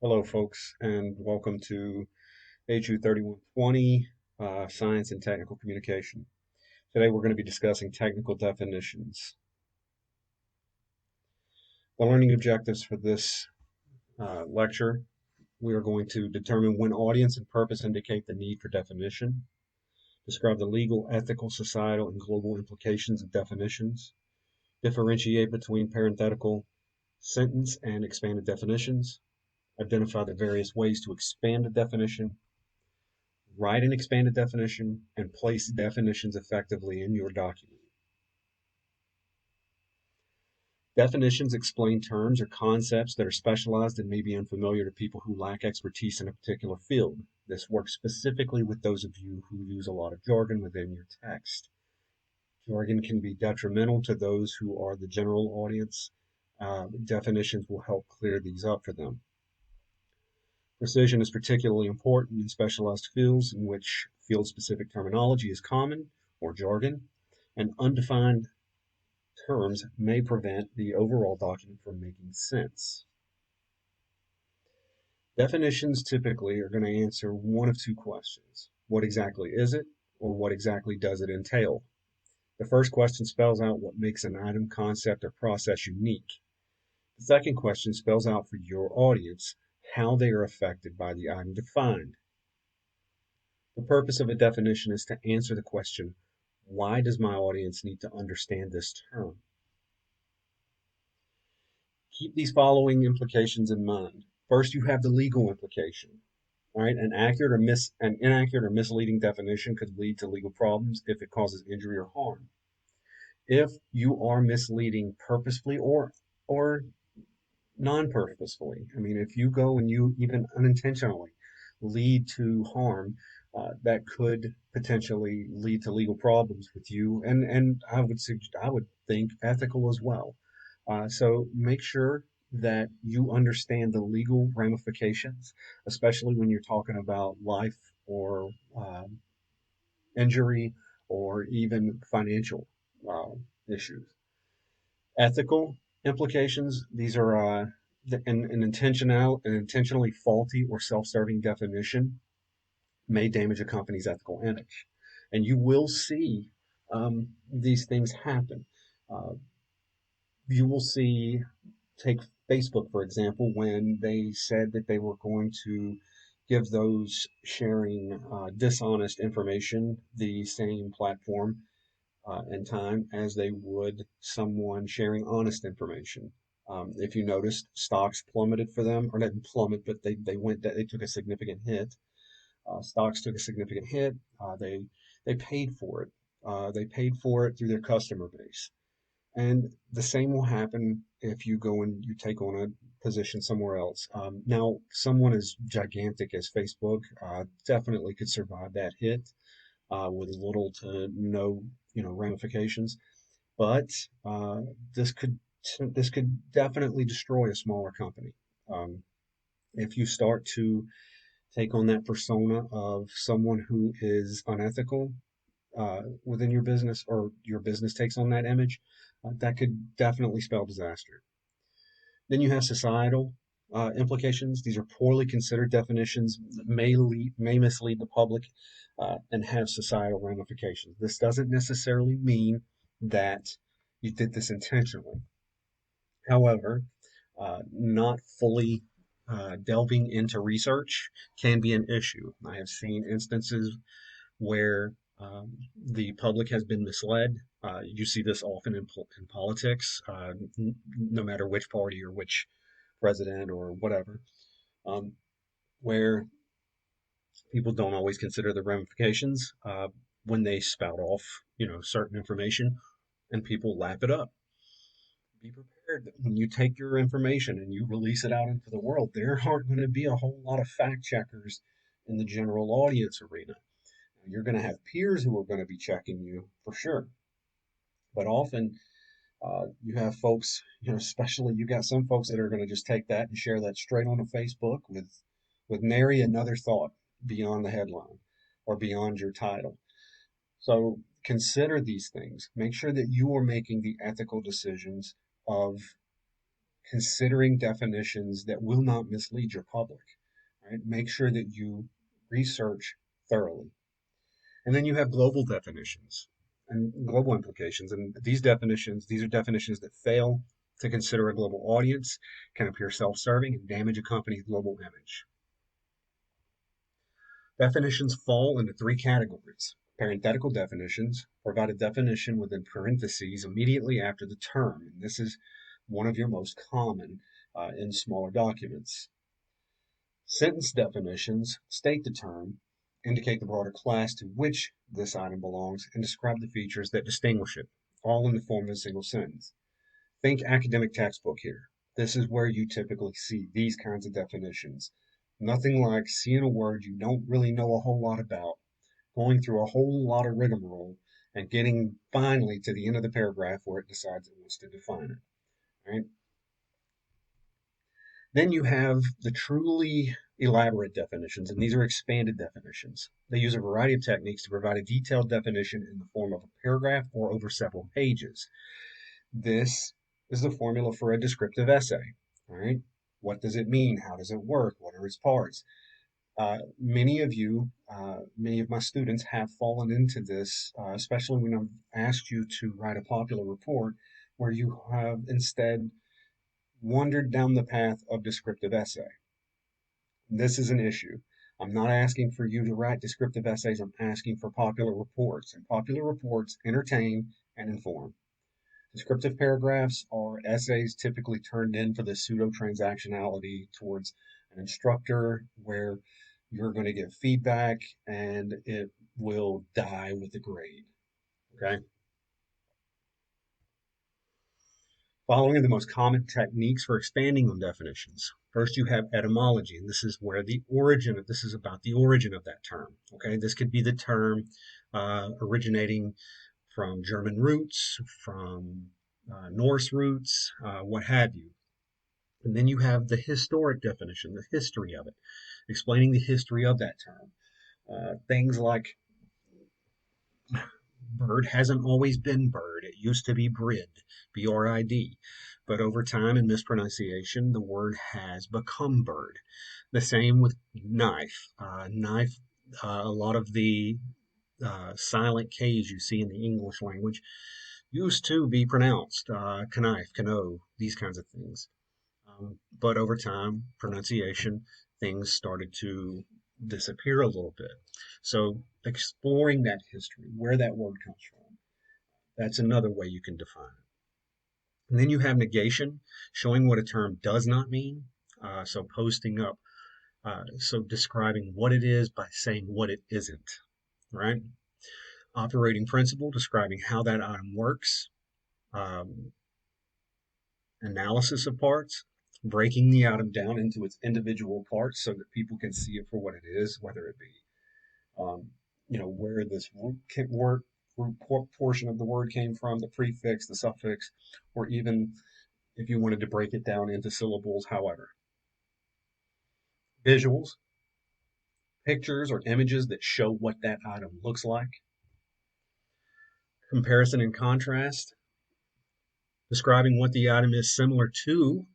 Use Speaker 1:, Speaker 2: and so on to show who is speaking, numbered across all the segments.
Speaker 1: Hello, folks, and welcome to HU 3120, Science and Technical Communication. Today we're going to be discussing technical definitions. The learning objectives for this lecture, we are going to determine when audience and purpose indicate the need for definition, describe the legal, ethical, societal, and global implications of definitions, differentiate between parenthetical sentence and expanded definitions, identify the various ways to expand a definition, write an expanded definition, and place definitions effectively in your document. Definitions explain terms or concepts that are specialized and may be unfamiliar to people who lack expertise in a particular field. This works specifically with those of you who use a lot of jargon within your text. Jargon can be detrimental to those who are the general audience. Definitions will help clear these up for them. Precision is particularly important in specialized fields in which field-specific terminology is common or jargon, and undefined terms may prevent the overall document from making sense. Definitions typically are going to answer one of two questions. What exactly is it, or what exactly does it entail? The first question spells out what makes an item, concept, or process unique. The second question spells out for your audience how they are affected by the item defined. The purpose of a definition is to answer the question, why does my audience need to understand this term? Keep these following implications in mind. First, you have the legal implication. All right, an inaccurate or misleading definition could lead to legal problems if it causes injury or harm. If you are misleading purposefully or non-purposefully, I mean, if you go and you even unintentionally lead to harm, that could potentially lead to legal problems with you, and I would think ethical as well. So make sure that you understand the legal ramifications, especially when you're talking about life or injury or even financial issues. Ethical implications, these are an intentionally faulty or self-serving definition may damage a company's ethical image. And you will see these things happen. Uh, you will see, take Facebook, for example, when they said that they were going to give those sharing dishonest information the same platform and time as they would someone sharing honest information. If you noticed, stocks plummeted for them, or didn't plummet, but they took a significant hit. Stocks took a significant hit. They paid for it. They paid for it through their customer base. And the same will happen if you go and you take on a position somewhere else. Now, someone as gigantic as Facebook definitely could survive that hit with little to no, ramifications. But this could this could definitely destroy a smaller company. Um, if you start to take on that persona of someone who is unethical within your business, or your business takes on that image, that could definitely spell disaster. Then you have societal implications. These are poorly considered definitions that may mislead the public and have societal ramifications. This doesn't necessarily mean that you did this intentionally. However, not fully delving into research can be an issue. I have seen instances where the public has been misled. You see this often in politics, no matter which party or which president or whatever, um, where people don't always consider the ramifications when they spout off, certain information, and people lap it up. Be prepared that when you take your information and you release it out into the world, there aren't going to be a whole lot of fact checkers in the general audience arena. You're going to have peers who are going to be checking you for sure. But often you have folks, especially you got some folks that are going to just take that and share that straight onto Facebook with nary another thought beyond the headline or beyond your title. So consider these things. Make sure that you are making the ethical decisions of considering definitions that will not mislead your public. Right? Make sure that you research thoroughly. And then you have global definitions and global implications. And these are definitions that fail to consider a global audience, can appear self-serving, and damage a company's global image. Definitions fall into three categories. Parenthetical definitions provide a definition within parentheses immediately after the term, and this is one of your most common in smaller documents. Sentence definitions state the term, indicate the broader class to which this item belongs, and describe the features that distinguish it, all in the form of a single sentence. Think academic textbook here. This is where you typically see these kinds of definitions. Nothing like seeing a word you don't really know a whole lot about, going through a whole lot of rigmarole, and getting finally to the end of the paragraph where it decides it wants to define it. Right? Then you have the truly elaborate definitions, and these are expanded definitions. They use a variety of techniques to provide a detailed definition in the form of a paragraph or over several pages. This is the formula for a descriptive essay. All right. What does it mean? How does it work? What are its parts? Many of my students have fallen into this, especially when I've asked you to write a popular report where you have instead wandered down the path of descriptive essay. This is an issue. I'm not asking for you to write descriptive essays. I'm asking for popular reports, and popular reports entertain and inform. Descriptive paragraphs are essays typically turned in for the pseudo-transactionality towards an instructor where you're going to get feedback and it will die with the grade. Okay. Following are the most common techniques for expanding on definitions. First, you have etymology, and this is about the origin of that term. Okay. This could be the term originating from German roots, from Norse roots, what have you. And then you have the historic definition, the history of it, explaining the history of that term. Things like bird hasn't always been bird. It used to be brid, B-R-I-D. But over time and mispronunciation, the word has become bird. The same with knife. A lot of the silent K's you see in the English language used to be pronounced knife, cano, these kinds of things. But over time, pronunciation, things started to disappear a little bit. So exploring that history, where that word comes from, that's another way you can define it. And then you have negation, showing what a term does not mean. So posting up, so describing what it is by saying what it isn't, right? Operating principle, describing how that item works. Analysis of parts, breaking the atom down into its individual parts so that people can see it for what it is, whether it be, where this root portion of the word came from, the prefix, the suffix, or even if you wanted to break it down into syllables, however. Visuals, pictures or images that show what that item looks like. Comparison and contrast, describing what the item is similar to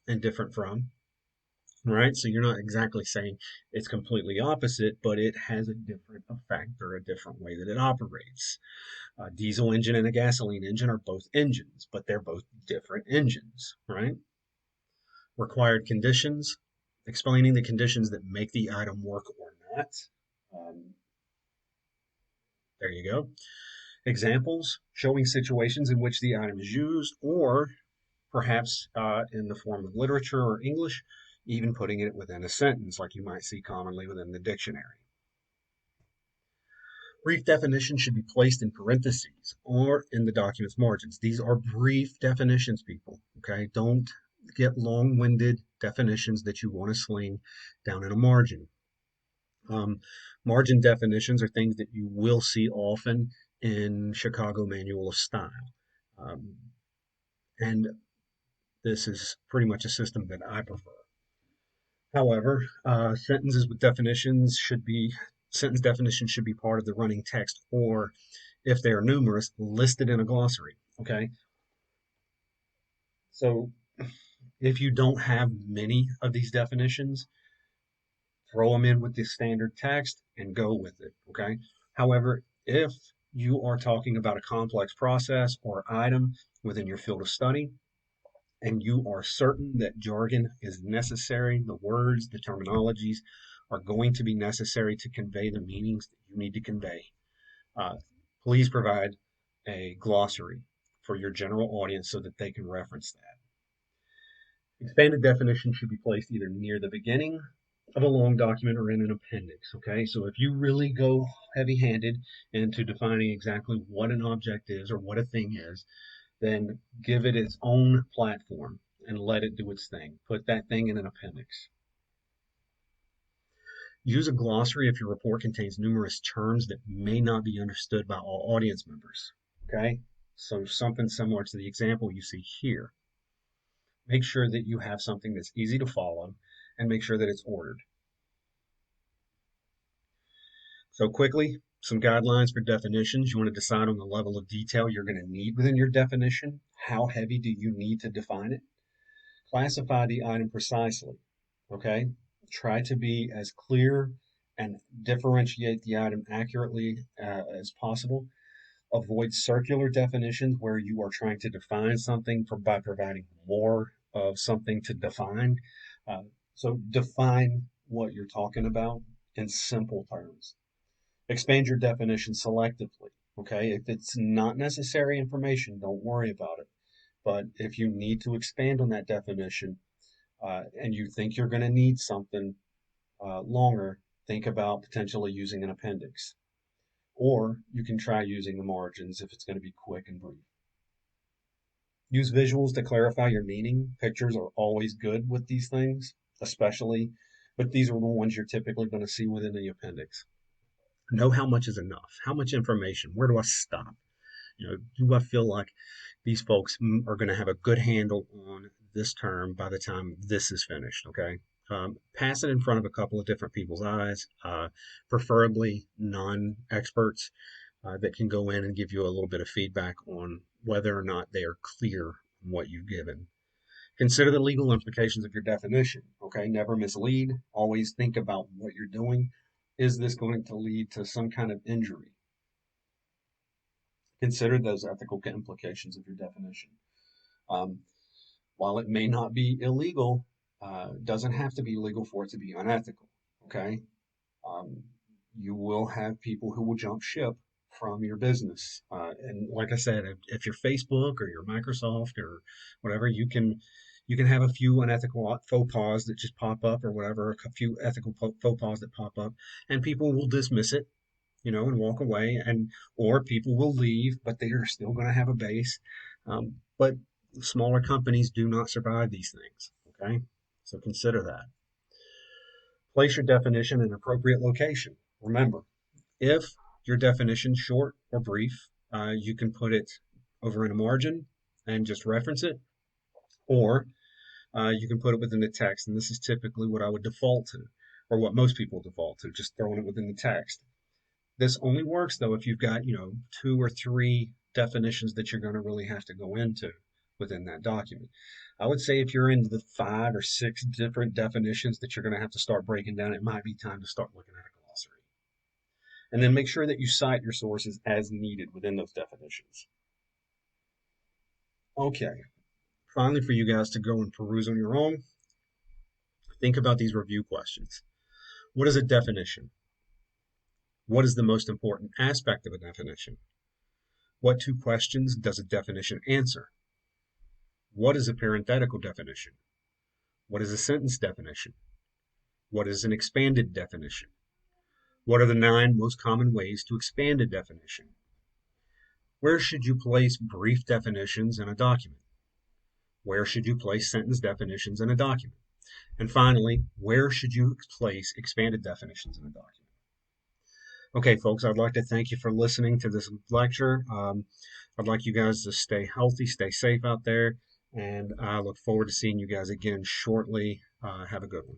Speaker 1: and different from. Right? So you're not exactly saying it's completely opposite, but it has a different effect or a different way that it operates. A diesel engine and a gasoline engine are both engines, but they're both different engines, right? Required conditions, explaining the conditions that make the item work or not. There you go. Examples, showing situations in which the item is used, or perhaps in the form of literature or English, even putting it within a sentence like you might see commonly within the dictionary. Brief definitions should be placed in parentheses or in the document's margins. These are brief definitions, people, okay? Don't get long-winded definitions that you want to sling down in a margin. Margin definitions are things that you will see often in Chicago Manual of Style. And this is pretty much a system that I prefer. However, sentence definitions should be part of the running text, or if they are numerous, listed in a glossary. Okay. So If you don't have many of these definitions, throw them in with the standard text and go with it, okay? However, if you are talking about a complex process or item within your field of study, and you are certain that jargon is necessary, the words, the terminologies are going to be necessary to convey the meanings that you need to convey, uh, please provide a glossary for your general audience so that they can reference that. Expanded definition should be placed either near the beginning of a long document or in an appendix. Okay, so if you really go heavy handed into defining exactly what an object is or what a thing is, then give it its own platform and let it do its thing. Put that thing in an appendix. Use a glossary if your report contains numerous terms that may not be understood by all audience members. Okay, so something similar to the example you see here. Make sure that you have something that's easy to follow and make sure that it's ordered. So quickly, some guidelines for definitions. You want to decide on the level of detail you're going to need within your definition. How heavy do you need to define it? Classify the item precisely. Okay? Try to be as clear and differentiate the item accurately as possible. Avoid circular definitions where you are trying to define something by providing more of something to define. Uh, so define what you're talking about in simple terms. Expand your definition selectively. Okay, if it's not necessary information, don't worry about it. But if you need to expand on that definition and you think you're going to need something longer, think about potentially using an appendix. Or you can try using the margins if it's going to be quick and brief. Use visuals to clarify your meaning. Pictures are always good with these things, especially, but these are the ones you're typically going to see within the appendix. Know how much is enough. How much information? Where do I stop? Do I feel like these folks are going to have a good handle on this term by the time this is finished? Okay. Pass it in front of a couple of different people's eyes, preferably non-experts that can go in and give you a little bit of feedback on whether or not they are clear on what you've given. Consider the legal implications of your definition. Okay, never mislead. Always think about what you're doing. Is this going to lead to some kind of injury? Consider those ethical implications of your definition. Um, while it may not be illegal, doesn't have to be legal for it to be unethical. Okay, um, you will have people who will jump ship from your business. And like I said, if you're Facebook or your Microsoft or whatever, you can have a few unethical faux pas that just pop up or whatever, a few ethical faux pas that pop up, and people will dismiss it, and walk away, and or people will leave, but they are still going to have a base. But smaller companies do not survive these things. Okay, so consider that. Place your definition in an appropriate location. Remember, if your definition is short or brief, you can put it over in a margin and just reference it, or you can put it within the text. And this is typically what I would default to, or what most people default to, just throwing it within the text. This only works though if you've got, 2 or 3 definitions that you're going to really have to go into within that document. I would say if you're into the 5 or 6 different definitions that you're going to have to start breaking down, it might be time to start looking at a glossary. And then make sure that you cite your sources as needed within those definitions. Okay, finally, for you guys to go and peruse on your own, think about these review questions. What is a definition? What is the most important aspect of a definition? What 2 questions does a definition answer? What is a parenthetical definition? What is a sentence definition? What is an expanded definition? What are the 9 most common ways to expand a definition? Where should you place brief definitions in a document? Where should you place sentence definitions in a document? And finally, where should you place expanded definitions in a document? Okay, folks, I'd like to thank you for listening to this lecture. I'd like you guys to stay healthy, stay safe out there, and I look forward to seeing you guys again shortly. Have a good one.